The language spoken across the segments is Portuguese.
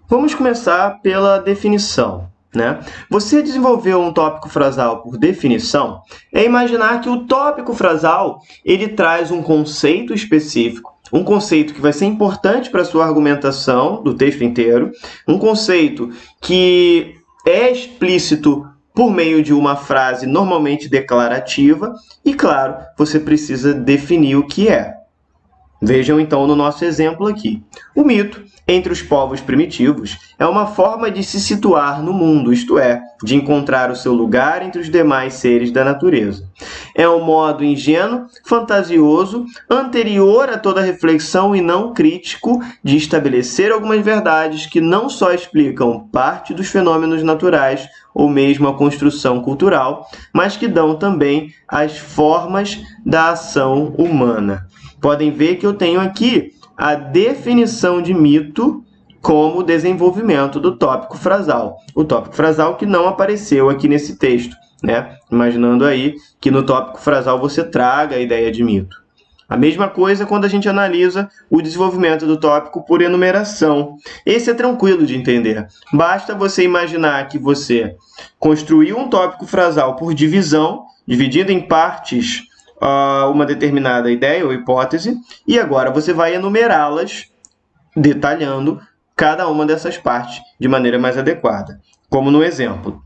Vamos começar pela definição, né? Você desenvolveu um tópico frasal por definição é imaginar que o tópico frasal ele traz um conceito específico, um conceito que vai ser importante para a sua argumentação do texto inteiro, um conceito que é explícito por meio de uma frase normalmente declarativa e, claro, você precisa definir o que é. Vejam então no nosso exemplo aqui. O mito, entre os povos primitivos, é uma forma de se situar no mundo, isto é, de encontrar o seu lugar entre os demais seres da natureza. É um modo ingênuo, fantasioso, anterior a toda reflexão e não crítico de estabelecer algumas verdades que não só explicam parte dos fenômenos naturais ou mesmo a construção cultural, mas que dão também as formas da ação humana. Podem ver que eu tenho aqui a definição de mito como desenvolvimento do tópico frasal. O tópico frasal que não apareceu aqui nesse texto, né? Imaginando aí que no tópico frasal você traga a ideia de mito. A mesma coisa quando a gente analisa o desenvolvimento do tópico por enumeração. Esse é tranquilo de entender. Basta você imaginar que você construiu um tópico frasal por divisão, dividido em partes uma determinada ideia ou hipótese, e agora você vai enumerá-las, detalhando cada uma dessas partes de maneira mais adequada. Como no exemplo,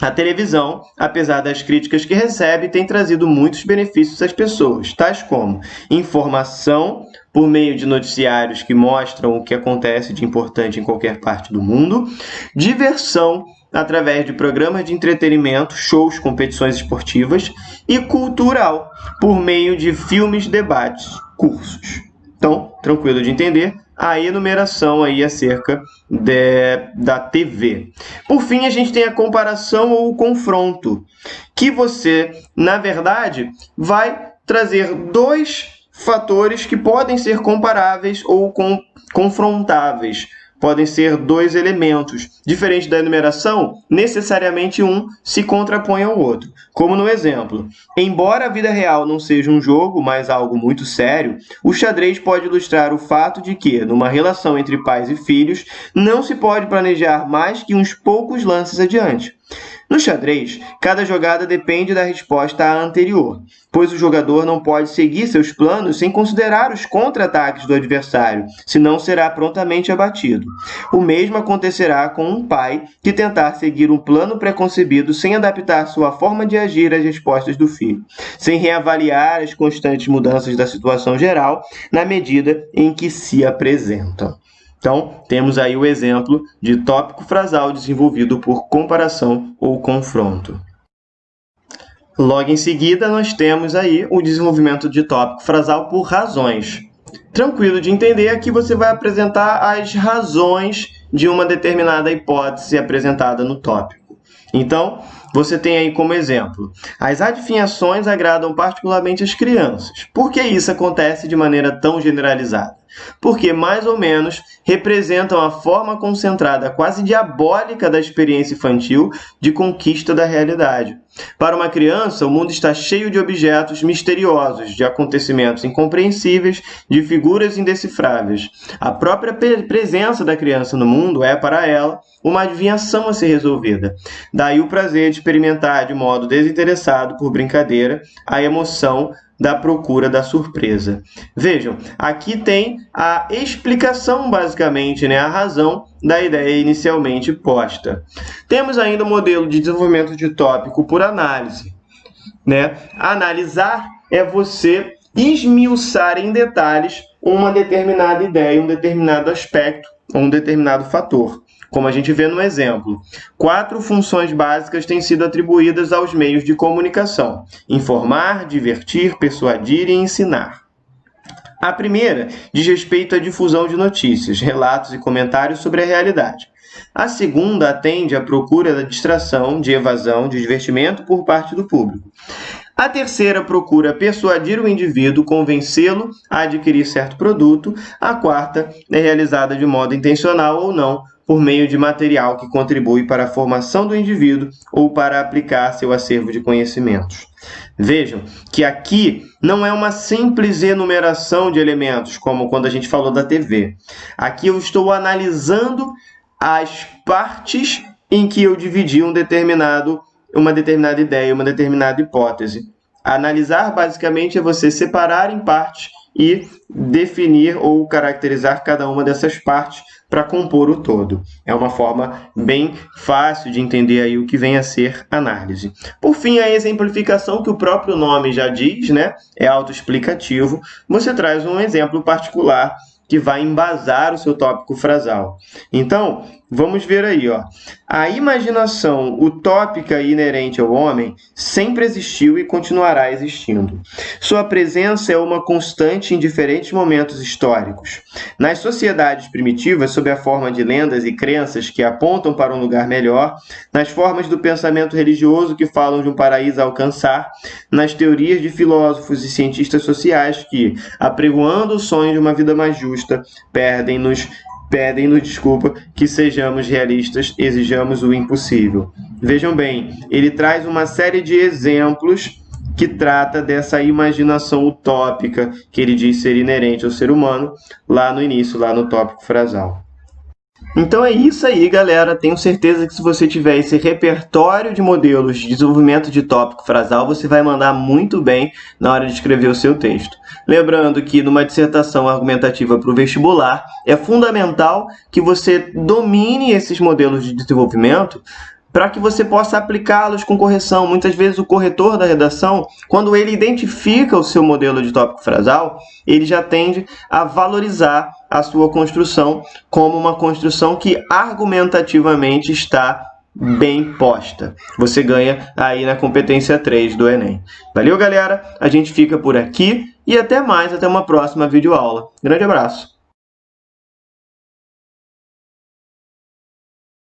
a televisão, apesar das críticas que recebe, tem trazido muitos benefícios às pessoas, tais como informação por meio de noticiários que mostram o que acontece de importante em qualquer parte do mundo, diversão através de programas de entretenimento, shows, competições esportivas, e cultural, por meio de filmes, debates, cursos. Então, tranquilo de entender a enumeração aí acerca da TV. Por fim, a gente tem a comparação ou o confronto, que você, na verdade, vai trazer dois fatores que podem ser comparáveis ou confrontáveis. Podem ser dois elementos. Diferente da enumeração, necessariamente um se contrapõe ao outro. Como no exemplo, embora a vida real não seja um jogo, mas algo muito sério, o xadrez pode ilustrar o fato de que, numa relação entre pais e filhos, não se pode planejar mais que uns poucos lances adiante. No xadrez, cada jogada depende da resposta à anterior, pois o jogador não pode seguir seus planos sem considerar os contra-ataques do adversário, senão será prontamente abatido. O mesmo acontecerá com um pai que tentar seguir um plano preconcebido sem adaptar sua forma de agir às respostas do filho, sem reavaliar as constantes mudanças da situação geral na medida em que se apresentam. Então, temos aí o exemplo de tópico frasal desenvolvido por comparação ou confronto. Logo em seguida, nós temos aí o desenvolvimento de tópico frasal por razões. Tranquilo de entender, aqui você vai apresentar as razões de uma determinada hipótese apresentada no tópico. Então, você tem aí como exemplo, as adivinhações agradam particularmente as crianças. Por que isso acontece de maneira tão generalizada? Porque, mais ou menos, representam a forma concentrada, quase diabólica da experiência infantil de conquista da realidade. Para uma criança, o mundo está cheio de objetos misteriosos, de acontecimentos incompreensíveis, de figuras indecifráveis. A própria presença da criança no mundo é, para ela, uma adivinhação a ser resolvida. Daí o prazer de experimentar de modo desinteressado, por brincadeira, a emoção da procura da surpresa. Vejam, aqui tem a explicação, basicamente, né, a razão da ideia inicialmente posta. Temos ainda o modelo de desenvolvimento de tópico por análise, né? Analisar é você esmiuçar em detalhes uma determinada ideia, um determinado aspecto, ou um determinado fator. Como a gente vê no exemplo, 4 funções básicas têm sido atribuídas aos meios de comunicação: informar, divertir, persuadir e ensinar. A primeira diz respeito à difusão de notícias, relatos e comentários sobre a realidade. A segunda atende à procura da distração, de evasão, de divertimento por parte do público. A terceira procura persuadir o indivíduo, convencê-lo a adquirir certo produto. A quarta é realizada de modo intencional ou não, por meio de material que contribui para a formação do indivíduo ou para aplicar seu acervo de conhecimentos. Vejam que aqui não é uma simples enumeração de elementos, como quando a gente falou da TV. Aqui eu estou analisando as partes em que eu dividi uma determinada ideia, uma determinada hipótese. Analisar, basicamente, é você separar em partes e definir ou caracterizar cada uma dessas partes para compor o todo. É uma forma bem fácil de entender aí o que vem a ser análise. Por fim, a exemplificação, que o próprio nome já diz, né? É autoexplicativo. Você traz um exemplo particular que vai embasar o seu tópico frasal. Então, vamos ver aí, ó. A imaginação utópica e inerente ao homem sempre existiu e continuará existindo. Sua presença é uma constante em diferentes momentos históricos. Nas sociedades primitivas, sob a forma de lendas e crenças que apontam para um lugar melhor, nas formas do pensamento religioso que falam de um paraíso a alcançar, nas teorias de filósofos e cientistas sociais que, apregoando o sonho de uma vida mais justa, pedem-nos, que sejamos realistas, exijamos o impossível. Vejam bem, ele traz uma série de exemplos que trata dessa imaginação utópica que ele diz ser inerente ao ser humano, lá no início, lá no tópico frasal. Então é isso aí, galera. Tenho certeza que se você tiver esse repertório de modelos de desenvolvimento de tópico frasal, você vai mandar muito bem na hora de escrever o seu texto. Lembrando que numa dissertação argumentativa para o vestibular, é fundamental que você domine esses modelos de desenvolvimento para que você possa aplicá-los com correção. Muitas vezes o corretor da redação, quando ele identifica o seu modelo de tópico frasal, ele já tende a valorizar a sua construção como uma construção que argumentativamente está bem posta. Você ganha aí na competência 3 do Enem. Valeu, galera? A gente fica por aqui e até mais, até uma próxima videoaula. Grande abraço!